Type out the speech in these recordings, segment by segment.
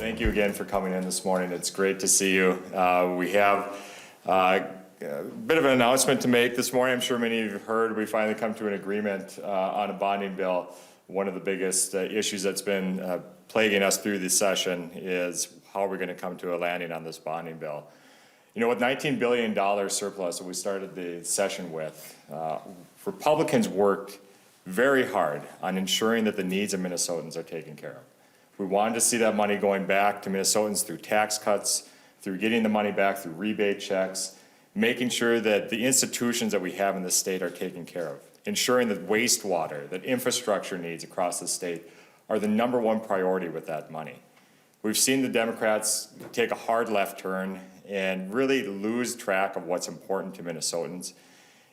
Thank you again for coming in this morning. It's great to see you. We have a bit of an announcement to make this morning. I'm sure many of you have heard we finally come to an agreement on a bonding bill. One of the biggest issues that's been plaguing us through this session is how we're going to come to a landing on this bonding bill. You know, with $19 billion surplus that we started the session with, Republicans worked very hard on ensuring that the needs of Minnesotans are taken care of. We wanted to see that money going back to Minnesotans through tax cuts, through getting the money back through rebate checks, making sure that the institutions that we have in the state are taken care of, ensuring that wastewater, that infrastructure needs across the state are the #1 priority with that money. We've seen the Democrats take a hard left turn and really lose track of what's important to Minnesotans.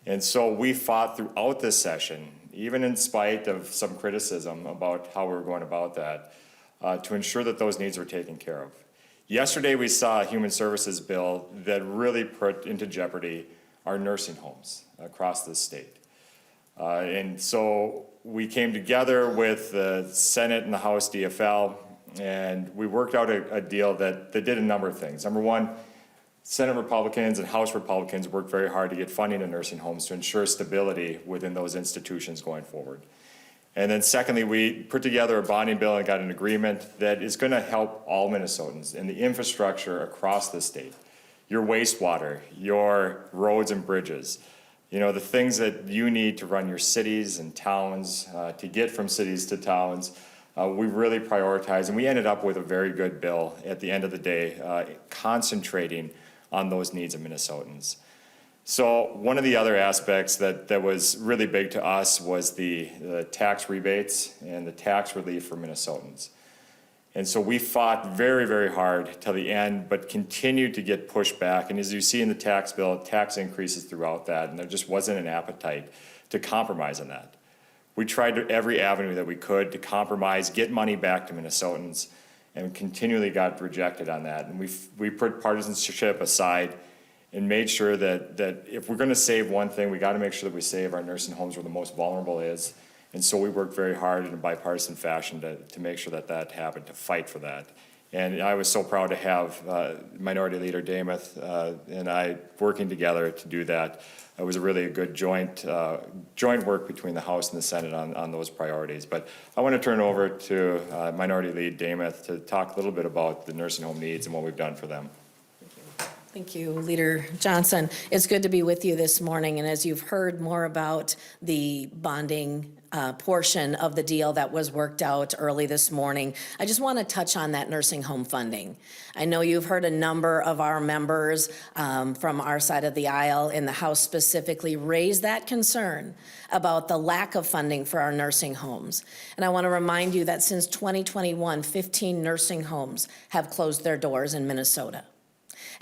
And so we fought throughout this session, even in spite of some criticism about how we were going about that, to ensure that those needs were taken care of. Yesterday, we saw a human services bill that really put into jeopardy our nursing homes across the state. And so we came together with the Senate and the House DFL, and we worked out a deal that did a number of things. Number one, Senate Republicans and House Republicans worked very hard to get funding to nursing homes to ensure stability within those institutions going forward. And then secondly, we put together a bonding bill and got an agreement that is going to help all Minnesotans in the infrastructure across the state. Your wastewater, your roads and bridges, you know, the things that you need to run your cities and towns, to get from cities to towns. We really prioritized, and we ended up with a very good bill at the end of the day, concentrating on those needs of Minnesotans. So one of the other aspects that was really big to us was the tax rebates and the tax relief for Minnesotans. And so we fought very, very hard till the end, but continued to get pushed back. And as you see in the tax bill, tax increases throughout that, and there just wasn't an appetite to compromise on that. We tried every avenue that we could to compromise, get money back to Minnesotans, and continually got rejected on that. And we put partisanship aside and made sure that if we're going to save one thing, we got to make sure that we save our nursing homes where the most vulnerable is. And so we worked very hard in a bipartisan fashion to make sure that happened, to fight for that. And I was so proud to have Minority Leader Dameth and I working together to do that. It was a good joint work between the House and the Senate on those priorities. But I want to turn it over to Minority Leader Dameth to talk a little bit about the nursing home needs and what we've done for them. Thank you, Leader Johnson. It's good to be with you this morning, and as you've heard more about the bonding portion of the deal that was worked out early this morning, I just want to touch on that nursing home funding. I know you've heard a number of our members from our side of the aisle in the House specifically raise that concern about the lack of funding for our nursing homes. And I want to remind you that since 2021, 15 nursing homes have closed their doors in Minnesota.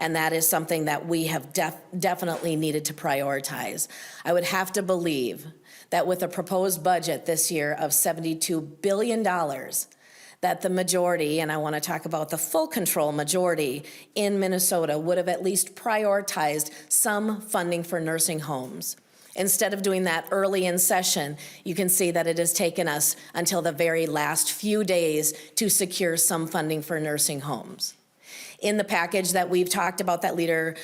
And that is something that we have definitely needed to prioritize. I would have to believe that with a proposed budget this year of $72 billion, that the majority, and I want to talk about the full control majority in Minnesota, would have at least prioritized some funding for nursing homes. Instead of doing that early in session, you can see that it has taken us until the very last few days to secure some funding for nursing homes. In the package that we've talked about, that Leader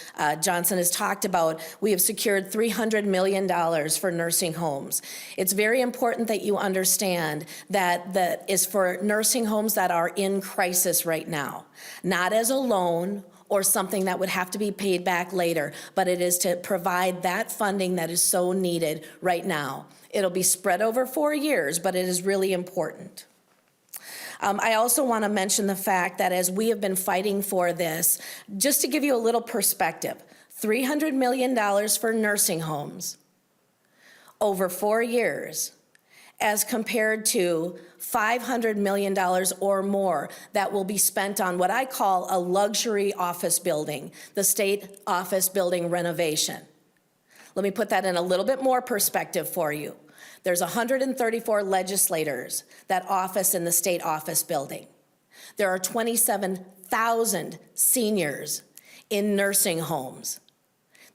Johnson has talked about, we have secured $300 million for nursing homes. It's very important that you understand that that is for nursing homes that are in crisis right now, not as a loan or something that would have to be paid back later, but it is to provide that funding that is so needed right now. It'll be spread over 4 years, but it is really important. I also want to mention the fact that as we have been fighting for this, just to give you a little perspective, $300 million for nursing homes over 4 years, as compared to $500 million or more that will be spent on what I call a luxury office building, the state office building renovation. Let me put that in a little bit more perspective for you. There's 134 legislators that office in the state office building. There are 27,000 seniors in nursing homes.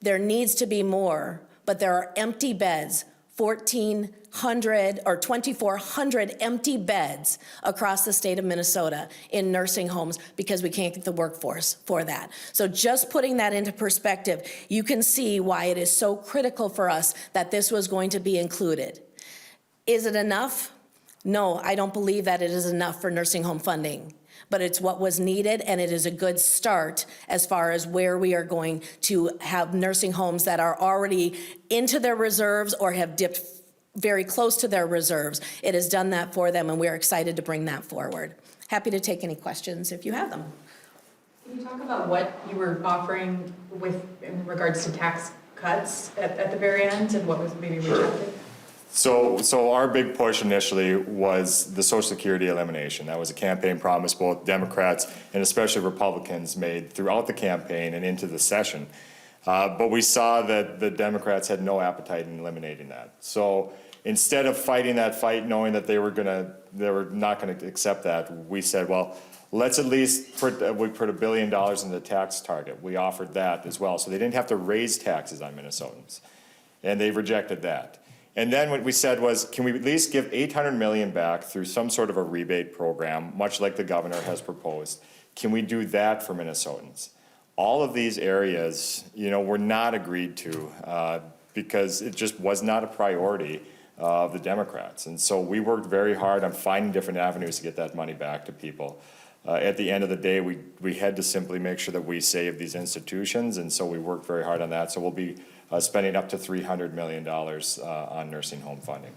There needs to be more, but there are empty beds 1,400 or 2,400 empty beds across the state of Minnesota in nursing homes because we can't get the workforce for that. So just putting that into perspective, you can see why it is so critical for us that this was going to be included. Is it enough? No, I don't believe that it is enough for nursing home funding, but it's what was needed, and it is a good start as far as where we are going to have nursing homes that are already into their reserves or have dipped very close to their reserves. It has done that for them, and we're excited to bring that forward. Happy to take any questions if you have them. Can you talk about what you were offering in regards to tax cuts at the very end and what was maybe rejected? So our big push initially was the Social Security elimination. That was a campaign promise both Democrats and especially Republicans made throughout the campaign and into the session. But we saw that the Democrats had no appetite in eliminating that. So instead of fighting that fight, knowing that they were not gonna accept that, we said, well, let's at least put $1 billion in the tax target. We offered that as well, so they didn't have to raise taxes on Minnesotans, and they rejected that. And then what we said was, can we at least give $800 million back through some sort of a rebate program, much like the governor has proposed? Can we do that for Minnesotans? All of these areas, were not agreed to because it just was not a priority of the Democrats. And so we worked very hard on finding different avenues to get that money back to people. At the end of the day, we had to simply make sure that we saved these institutions, and so we worked very hard on that. So we'll be spending up to $300 million on nursing home funding.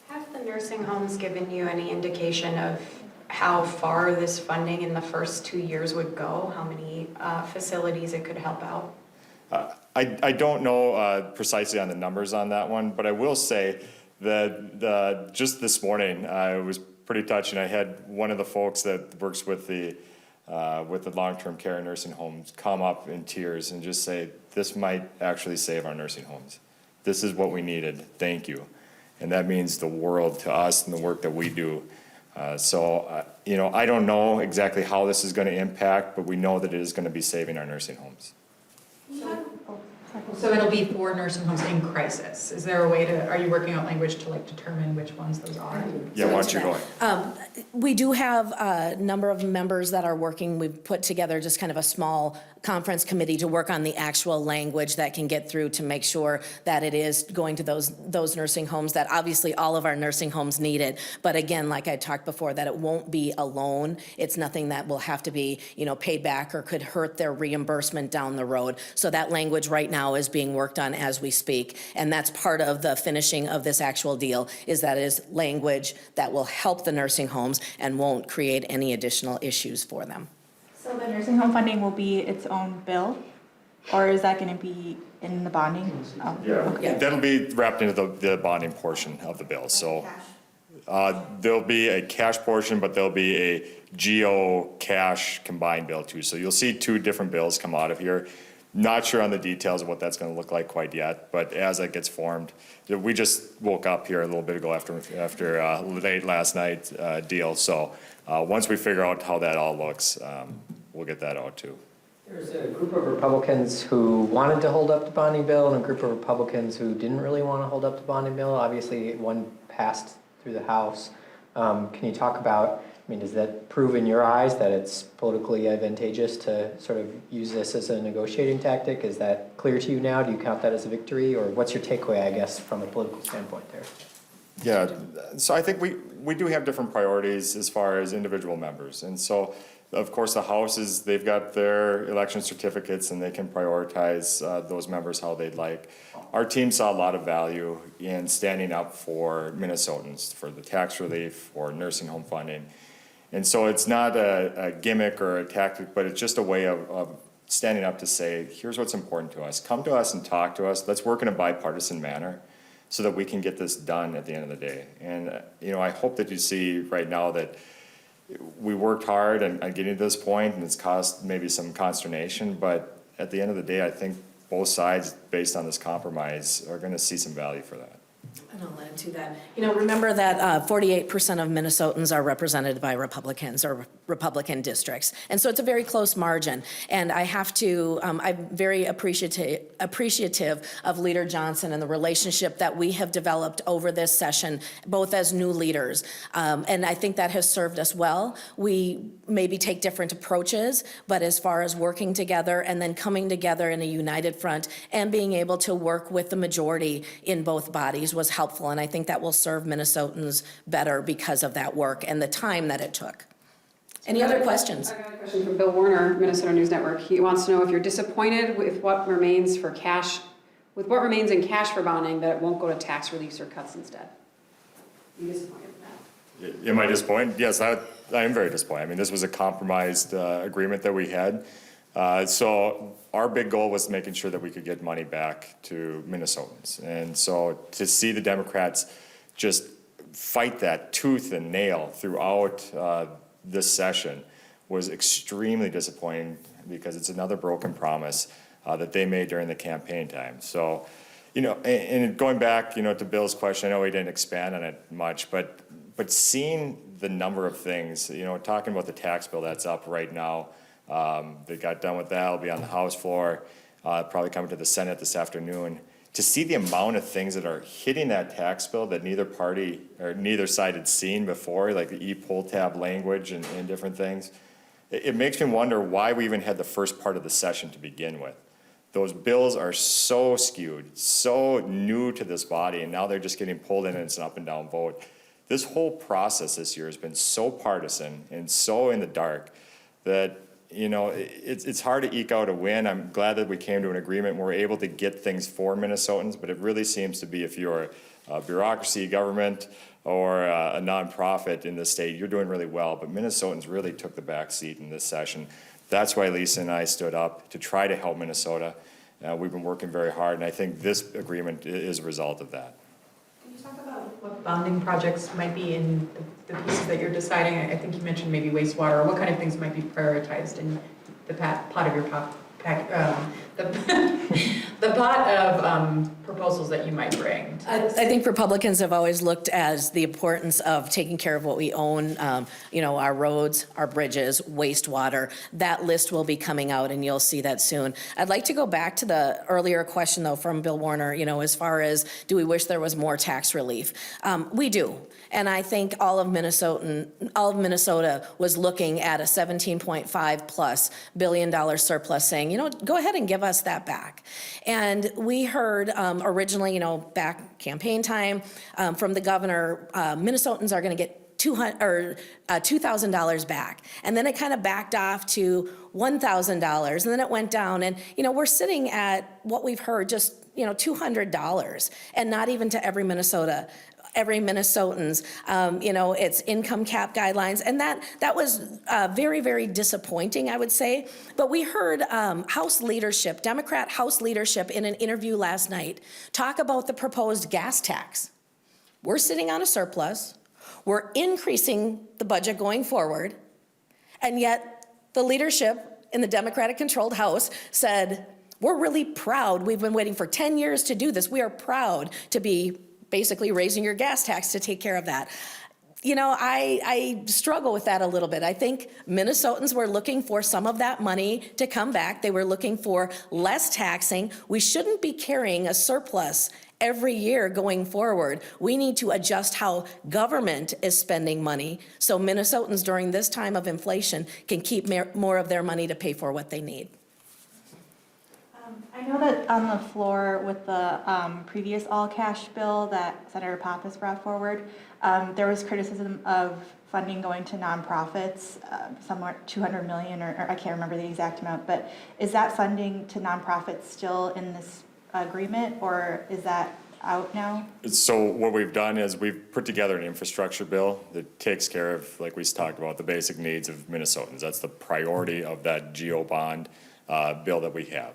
Have the nursing homes given you any indication of how far this funding in the first 2 years would go? How many facilities it could help out? I don't know precisely on the numbers on that one, but I will say that just this morning, it was pretty touching. I had one of the folks that works with the long-term care nursing homes come up in tears and just say, this might actually save our nursing homes. This is what we needed, thank you. And that means the world to us and the work that we do. I don't know exactly how this is gonna impact, but we know that it is gonna be saving our nursing homes. So it'll be for nursing homes in crisis. Is there a way are you working out language to determine which ones those are? Yeah, why don't you go ahead? We do have a number of members that are working. We've put together just kind of a small conference committee to work on the actual language that can get through to make sure that it is going to those nursing homes that obviously all of our nursing homes need it. But again, like I talked before, that it won't be a loan. It's nothing that will have to be, paid back or could hurt their reimbursement down the road. So that language right now is being worked on as we speak. And that's part of the finishing of this actual deal, is that is language that will help the nursing homes and won't create any additional issues for them. So the nursing home funding will be its own bill, or is that going to be in the bonding? Oh, Yeah, okay. that'll be wrapped into the bonding portion of the bill. So there'll be a cash portion, but there'll be a GO cash combined bill too. So you'll see two different bills come out of here. Not sure on the details of what that's going to look like quite yet, but as it gets formed, we just woke up here a little bit ago after late last night deal. So once we figure out how that all looks, we'll get that out too. There's a group of Republicans who wanted to hold up the bonding bill and a group of Republicans who didn't really want to hold up the bonding bill. Obviously, one passed through the House. Can you talk about, does that prove in your eyes that it's politically advantageous to sort of use this as a negotiating tactic? Is that clear to you now? Do you count that as a victory? Or what's your takeaway, I guess, from a political standpoint there? Yeah, so I think we do have different priorities as far as individual members. And so, of course, the House they've got their election certificates and they can prioritize those members how they'd like. Our team saw a lot of value in standing up for Minnesotans, for the tax relief, for nursing home funding. And so it's not a gimmick or a tactic, but it's just a way of standing up to say, here's what's important to us. Come to us and talk to us. Let's work in a bipartisan manner so that we can get this done at the end of the day. And, I hope that you see right now that we worked hard on getting to this point, and it's caused maybe some consternation, but at the end of the day, I think both sides, based on this compromise, are going to see some value for that. And I'll add to that. Remember that 48% of Minnesotans are represented by Republicans or Republican districts. And so it's a very close margin. And I have to, I'm very appreciative of Leader Johnson and the relationship that we have developed over this session, both as new leaders. And I think that has served us well. We maybe take different approaches, but as far as working together and then coming together in a united front and being able to work with the majority in both bodies was helpful. And I think that will serve Minnesotans better because of that work and the time that it took. Any other questions? I got a question from Bill Warner, Minnesota News Network. He wants to know if you're disappointed with what remains for cash, with what remains in cash for bonding, that it won't go to tax reliefs or cuts instead. Are you disappointed with that? Am I disappointed? Yes, I am very disappointed. I mean, this was a compromised agreement that we had. So our big goal was making sure that we could get money back to Minnesotans. And so to see the Democrats just fight that tooth and nail throughout this session was extremely disappointing, because it's another broken promise that they made during the campaign time. So, and going back, to Bill's question, I know he didn't expand on it much, but seeing the number of things, talking about the tax bill that's up right now, they got done with that, it'll be on the House floor, probably coming to the Senate this afternoon. To see the amount of things that are hitting that tax bill that neither party or neither side had seen before, like the e-poll tab language and different things, it makes me wonder why we even had the first part of the session to begin with. Those bills are so skewed, so new to this body, and now they're just getting pulled in and it's an up and down vote. This whole process this year has been so partisan and so in the dark that it's hard to eke out a win. I'm glad that we came to an agreement where we're able to get things for Minnesotans, but it really seems to be, if you're a bureaucracy, government, or a nonprofit in this state, you're doing really well. But Minnesotans really took the back seat in this session. That's why Lisa and I stood up to try to help Minnesota. We've been working very hard, and I think this agreement is a result of that. Can you talk about what bonding projects might be in the pieces that you're deciding? I think you mentioned maybe wastewater, or what kind of things might be prioritized in the pot of your the pot of proposals that you might bring. I think Republicans have always looked as the importance of taking care of what we own, our roads, our bridges, wastewater. That list will be coming out, and you'll see that soon. I'd like to go back to the earlier question, though, from Bill Warner, as far as do we wish there was more tax relief? We do. And I think all of Minnesota was looking at a $17.5+ billion surplus, saying, go ahead and give us that back. And we heard originally, back campaign time, from the governor, Minnesotans are going to get $2,000 back. And then it kind of backed off to $1,000, and then it went down. And, we're sitting at what we've heard, just, $200, and not even to every Minnesotan's, it's income cap guidelines. And that was very, very disappointing, I would say. But we heard House leadership, Democrat House leadership in an interview last night talk about the proposed gas tax. We're sitting on a surplus. We're increasing the budget going forward. And yet the leadership in the Democratic-controlled House said, we're really proud. We've been waiting for 10 years to do this. We are proud to be basically raising your gas tax to take care of that. I struggle with that a little bit. I think Minnesotans were looking for some of that money to come back. They were looking for less taxing. We shouldn't be carrying a surplus every year going forward. We need to adjust how government is spending money so Minnesotans during this time of inflation can keep more of their money to pay for what they need. I know that on the floor with the previous all-cash bill that Senator Pappas brought forward, there was criticism of funding going to nonprofits, somewhere $200 million, or I can't remember the exact amount, but is that funding to nonprofits still in this agreement, or is that out now? So what we've done is we've put together an infrastructure bill that takes care of, like we talked about, the basic needs of Minnesotans. That's the priority of that GO bond bill that we have.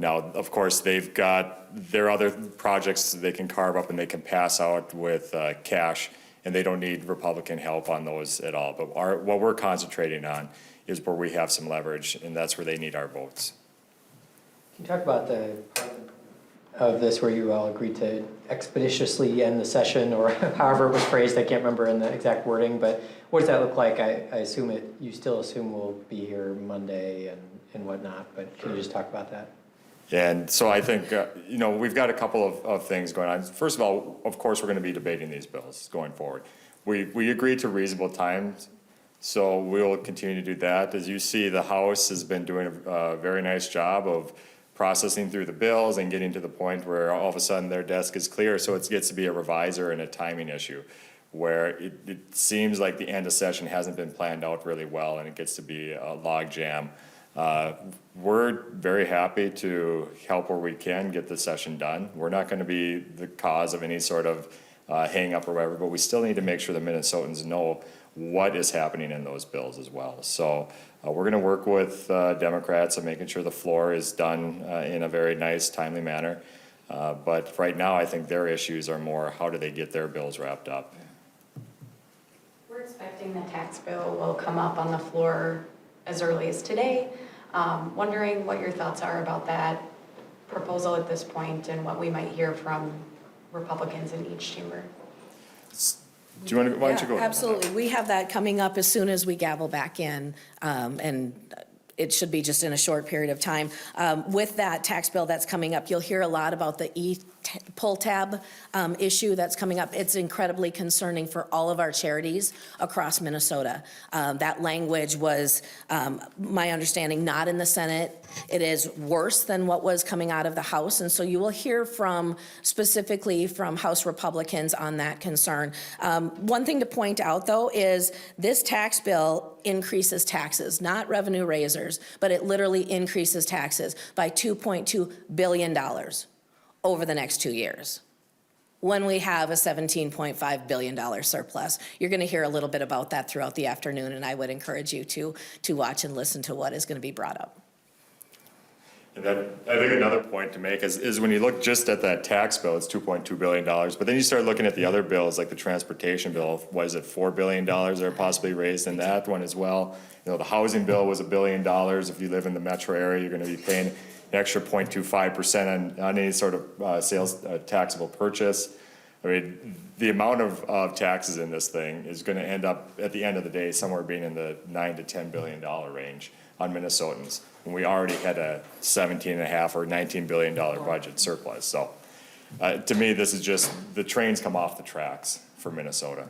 Now, of course, they've got their other projects they can carve up and they can pass out with cash, and they don't need Republican help on those at all. But what we're concentrating on is where we have some leverage, and that's where they need our votes. Can you talk about the of this where you all agreed to expeditiously end the session, or however it was phrased, I can't remember in the exact wording, but what does that look like? I assume you still assume we'll be here Monday and whatnot, but can you just talk about that? And so I think, we've got a couple of things going on. First of all, of course, we're going to be debating these bills going forward. We agreed to reasonable times, so we'll continue to do that. As you see, the House has been doing a very nice job of processing through the bills and getting to the point where all of a sudden their desk is clear, so it gets to be a reviser and a timing issue, where it seems like the end of session hasn't been planned out really well, and it gets to be a log jam. We're very happy to help where we can get the session done. We're not going to be the cause of any sort of hang up or whatever, but we still need to make sure the Minnesotans know what is happening in those bills as well. So we're going to work with Democrats on making sure the floor is done in a very nice, timely manner. But right now, I think their issues are more how do they get their bills wrapped up. We're expecting the tax bill will come up on the floor as early as today. Wondering what your thoughts are about that proposal at this point and what we might hear from Republicans in each chamber. Do you want to, why don't you go Yeah, ahead? absolutely. We have that coming up as soon as we gavel back in, and it should be just in a short period of time. With that tax bill that's coming up, you'll hear a lot about the pull tab issue that's coming up. It's incredibly concerning for all of our charities across Minnesota. That language was, my understanding, not in the Senate. It is worse than what was coming out of the House, and so you will hear specifically from House Republicans on that concern. One thing to point out, though, is this tax bill increases taxes, not revenue raisers, but it literally increases taxes by $2.2 billion over the next 2 years, when we have a $17.5 billion surplus. You're going to hear a little bit about that throughout the afternoon, and I would encourage you to watch and listen to what is going to be brought up. And then I think another point to make is when you look just at that tax bill, it's $2.2 billion. But then you start looking at the other bills, like the transportation bill, was it $4 billion that are possibly raised in that one as well? The housing bill was $1 billion. If you live in the metro area, you're going to be paying an extra 0.25% on any sort of sales taxable purchase. I mean, the amount of taxes in this thing is going to end up, at the end of the day, somewhere being in the $9 to $10 billion range on Minnesotans, when we already had a $17.5 or $19 billion budget surplus. So to me, this is just, the trains come off the tracks for Minnesota.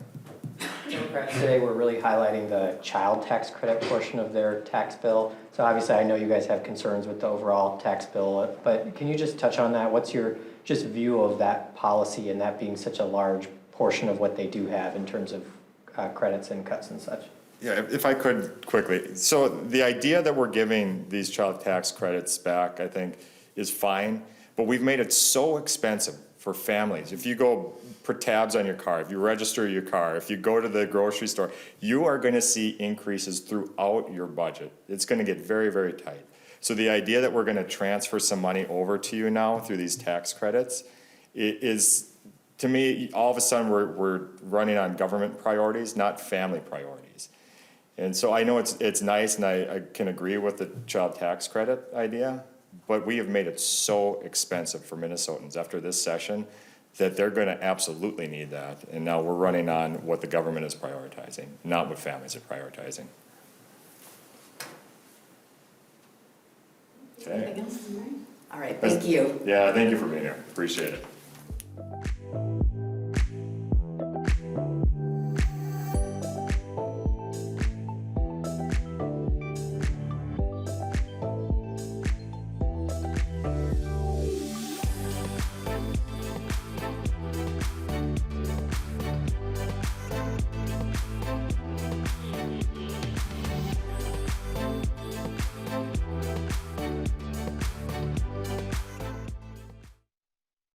Democrats today we're really highlighting the child tax credit portion of their tax bill. So obviously I know you guys have concerns with the overall tax bill, but can you just touch on that? What's your just view of that policy and that being such a large portion of what they do have in terms of credits and cuts and such? Yeah, if I could quickly. So the idea that we're giving these child tax credits back, I think, is fine, but we've made it so expensive for families. If you go put tabs on your car, if you register your car, if you go to the grocery store, you are going to see increases throughout your budget. It's going to get very, very tight. So the idea that we're going to transfer some money over to you now through these tax credits is, to me, all of a sudden we're running on government priorities, not family priorities. And so I know it's nice, and I can agree with the child tax credit idea, but we have made it so expensive for Minnesotans after this session that they're going to absolutely need that. And now we're running on what the government is prioritizing, not what families are prioritizing. Okay. All right, thank you. Yeah, thank you for being here. Appreciate it.